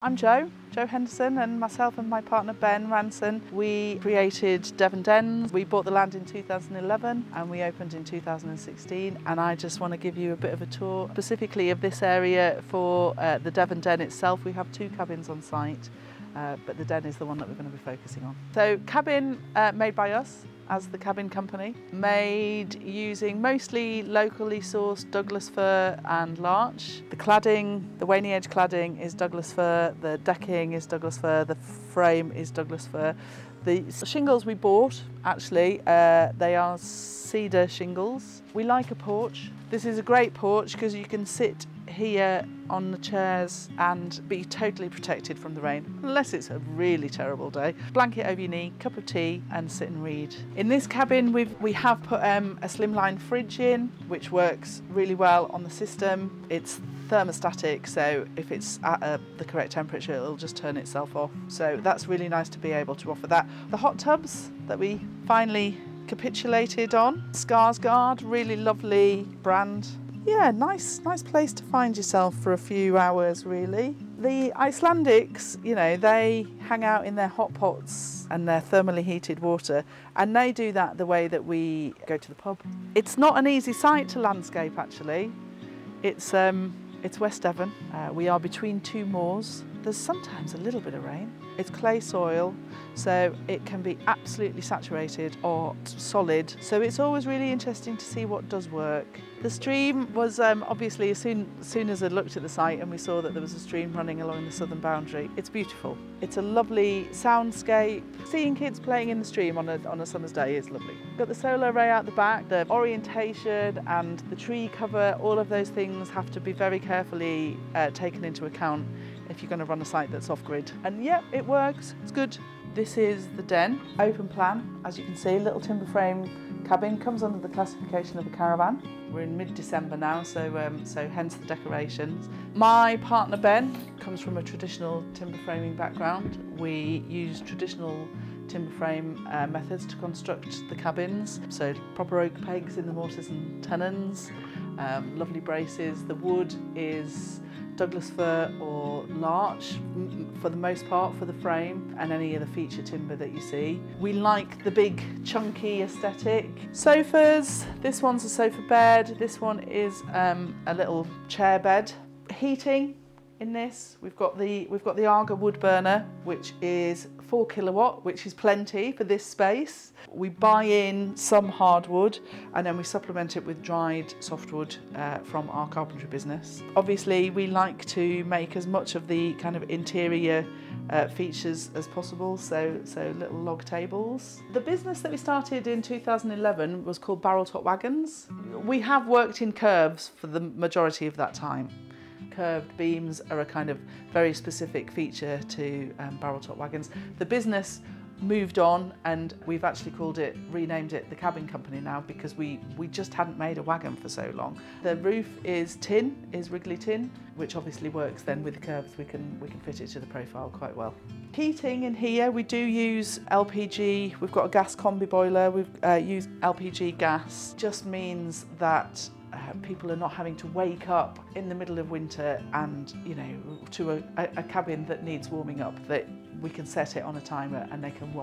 I'm Jo Henderson, and myself and my partner Ben Ranson, we created Devon Dens. We bought the land in 2011 and we opened in 2016, and I just want to give you a bit of a tour specifically of this area for the Devon Den itself. We have 2 cabins on site, but the den is the one that we're going to be focusing on. So cabin made by us as the cabin company, made using mostly locally sourced Douglas fir and larch. The cladding, the waning edge cladding is Douglas fir, the decking is Douglas fir, the frame is Douglas fir. The shingles we bought, actually, they are cedar shingles. We like a porch. This is a great porch because you can sit here on the chairs and be totally protected from the rain, unless it's a really terrible day. Blanket over your knee, cup of tea and sit and read. In this cabin we have put a slimline fridge in, which works really well on the system. It's thermostatic, so if it's at the correct temperature it'll just turn itself off. So that's really nice to be able to offer that. The hot tubs that we finally capitulated on, Skarsgård, really lovely brand. Yeah, nice place to find yourself for a few hours, really. The Icelandics, you know, they hang out in their hot pots and their thermally heated water, and they do that the way that we go to the pub. It's not an easy site to landscape, actually. It's West Devon. We are between 2 moors. There's sometimes a little bit of rain. It's clay soil, so it can be absolutely saturated or solid. So it's always really interesting to see what does work. The stream was obviously, as soon as I looked at the site and we saw that there was a stream running along the southern boundary, it's beautiful. It's a lovely soundscape. Seeing kids playing in the stream on a summer's day is lovely. Got the solar array out the back, the orientation and the tree cover, all of those things have to be very carefully taken into account if you're going to run a site that's off-grid. And yeah, it works, it's good. This is the den, open plan, as you can see, little timber frame cabin, comes under the classification of a caravan. We're in mid-December now, so hence the decorations. My partner Ben comes from a traditional timber framing background. We use traditional timber frame methods to construct the cabins, so proper oak pegs in the mortars and tenons, lovely braces. The wood is Douglas fir or larch for the most part for the frame, and any of the feature timber that you see. We like the big chunky aesthetic. Sofas, this one's a sofa bed, this one is a little chair bed. Heating in this, we've got the Aga wood burner, which is 4 kilowatt, which is plenty for this space. We buy in some hardwood and then we supplement it with dried softwood from our carpentry business. Obviously, we like to make as much of the kind of interior features as possible, so little log tables. The business that we started in 2011 was called Barrel Top Wagons. We have worked in curves for the majority of that time. Curved beams are a kind of very specific feature to barrel top wagons. The business moved on and we've actually renamed it the Cabin Company now, because we just hadn't made a wagon for so long. The roof is wriggly tin, which obviously works then with the curves. We can fit it to the profile quite well. Heating in here, we do use LPG. We've got a gas combi boiler. We've used LPG gas. Just means that people are not having to wake up in the middle of winter and, you know, to a cabin that needs warming up, that we can set it on a timer and they can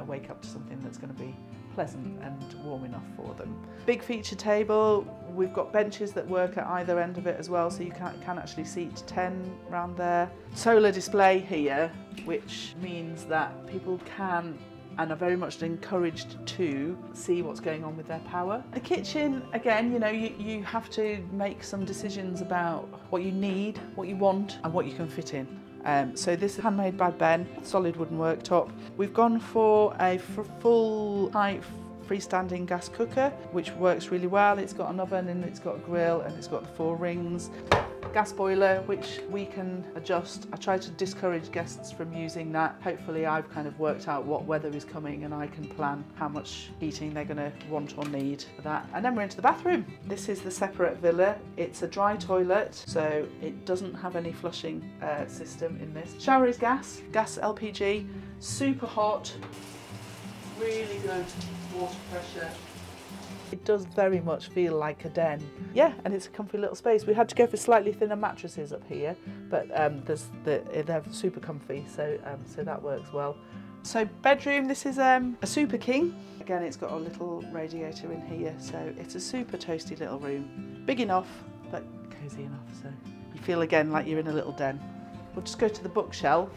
wake up to something that's going to be pleasant and warm enough for them. Big feature table. We've got benches that work at either end of it as well, so you can actually seat 10 around there. Solar display here, which means that people can and are very much encouraged to see what's going on with their power. The kitchen, again, you know, you have to make some decisions about what you need, what you want, and what you can fit in. So this is handmade by Ben, solid wooden worktop. We've gone for a full height freestanding gas cooker, which works really well. It's got an oven and it's got a grill and it's got the 4 rings. Gas boiler, which we can adjust. I try to discourage guests from using that. Hopefully I've kind of worked out what weather is coming and I can plan how much heating they're going to want or need for that. And then we're into the bathroom. This is the separate villa. It's a dry toilet, so it doesn't have any flushing system in this. Shower is gas LPG, super hot, really good water pressure. It does very much feel like a den. Yeah, and it's a comfy little space. We had to go for slightly thinner mattresses up here, but they're super comfy, so that works well. So bedroom, this is a super king. Again, it's got a little radiator in here, so it's a super toasty little room. Big enough, but cosy enough, so you feel again like you're in a little den. We'll just go to the bookshelf.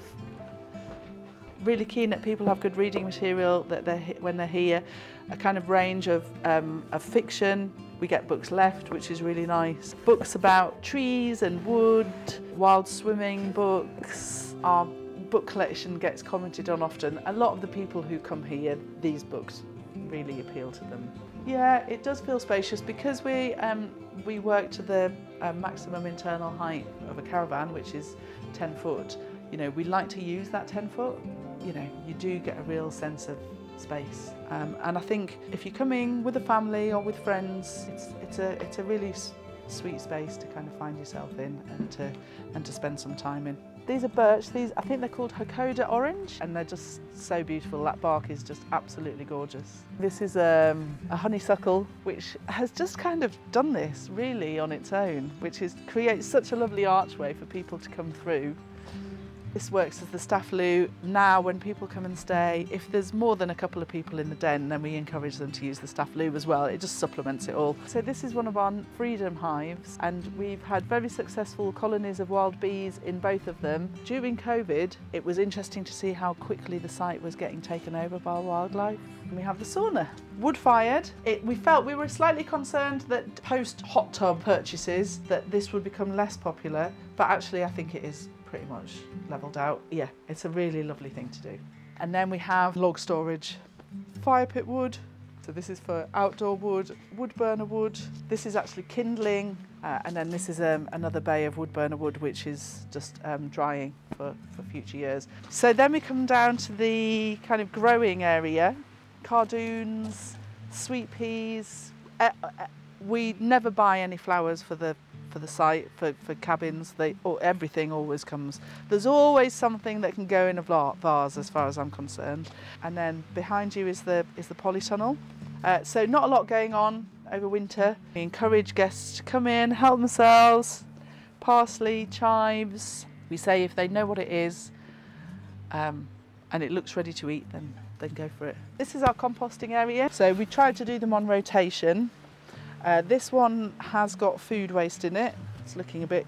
Really keen that people have good reading material when they're here. A kind of range of fiction. We get books left, which is really nice. Books about trees and wood, wild swimming books. Our book collection gets commented on often. A lot of the people who come here, these books really appeal to them. Yeah, it does feel spacious because we work to the maximum internal height of a caravan, which is 10 foot. You know, we like to use that 10 foot. You know, you do get a real sense of space. And I think if you're coming with a family or with friends, it's a really sweet space to kind of find yourself in and to spend some time in. These are birch. I think they're called Hakoda orange, and they're just so beautiful. That bark is just absolutely gorgeous. This is a honeysuckle, which has just kind of done this really on its own, which creates such a lovely archway for people to come through. This works as the staff loo. Now when people come and stay, if there's more than a couple of people in the den, then we encourage them to use the staff loo as well. It just supplements it all. So this is one of our freedom hives, and we've had very successful colonies of wild bees in both of them. During COVID, it was interesting to see how quickly the site was getting taken over by wildlife. And we have the sauna. Wood-fired. We were slightly concerned that post hot tub purchases that this would become less popular, but actually I think it is pretty much levelled out. Yeah, it's a really lovely thing to do. And then we have log storage. Fire pit wood. So this is for outdoor wood, wood burner wood. This is actually kindling, and then this is another bay of wood burner wood, which is just drying for future years. So then we come down to the kind of growing area. Cardoons, sweet peas. We never buy any flowers for the site, for cabins. Everything always comes. There's always something that can go in a vase as far as I'm concerned. And then behind you is the polytunnel. So not a lot going on over winter. We encourage guests to come in, help themselves. Parsley, chives. We say if they know what it is and it looks ready to eat, then go for it. This is our composting area. So we try to do them on rotation. This one has got food waste in it. It's looking a bit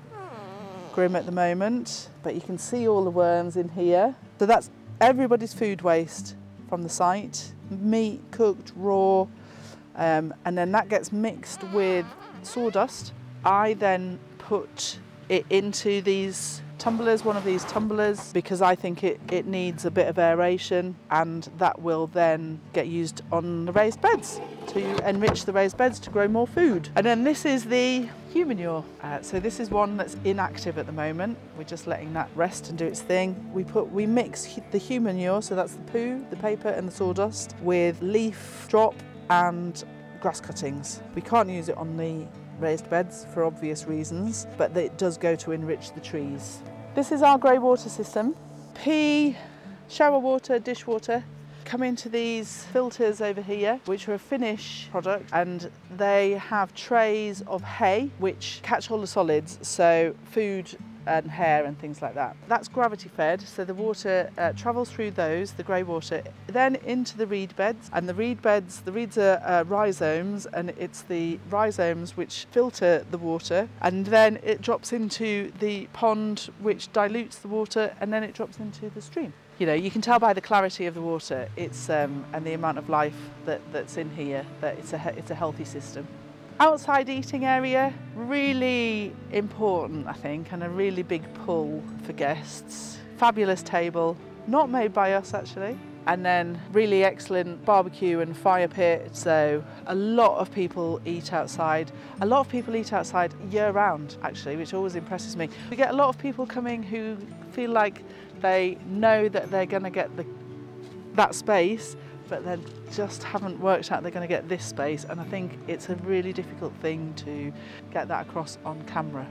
grim at the moment, but you can see all the worms in here. So that's everybody's food waste from the site. Meat cooked raw, and then that gets mixed with sawdust. I then put it into these tumblers, one of these tumblers, because I think it needs a bit of aeration, and that will then get used on the raised beds to enrich the raised beds to grow more food. And then this is the human manure. So this is one that's inactive at the moment. We're just letting that rest and do its thing. We mix the human manure, so that's the poo, the paper and the sawdust, with leaf drop and grass cuttings. We can't use it on the raised beds for obvious reasons, but it does go to enrich the trees. This is our grey water system. Pee, shower water, dishwater come into these filters over here, which are a Finnish product, and they have trays of hay which catch all the solids, so food and hair and things like that. That's gravity fed, so the water travels through those, the grey water, then into the reed beds, and the reeds are rhizomes, and it's the rhizomes which filter the water, and then it drops into the pond which dilutes the water, and then it drops into the stream. You know, you can tell by the clarity of the water, and the amount of life that's in here, that it's a healthy system. Outside eating area, really important I think, and a really big pull for guests. Fabulous table, not made by us actually. And then really excellent barbecue and fire pit, so a lot of people eat outside. A lot of people eat outside year round actually, which always impresses me. We get a lot of people coming who feel like they know that they're going to get that space, but they just haven't worked out they're going to get this space, and I think it's a really difficult thing to get that across on camera.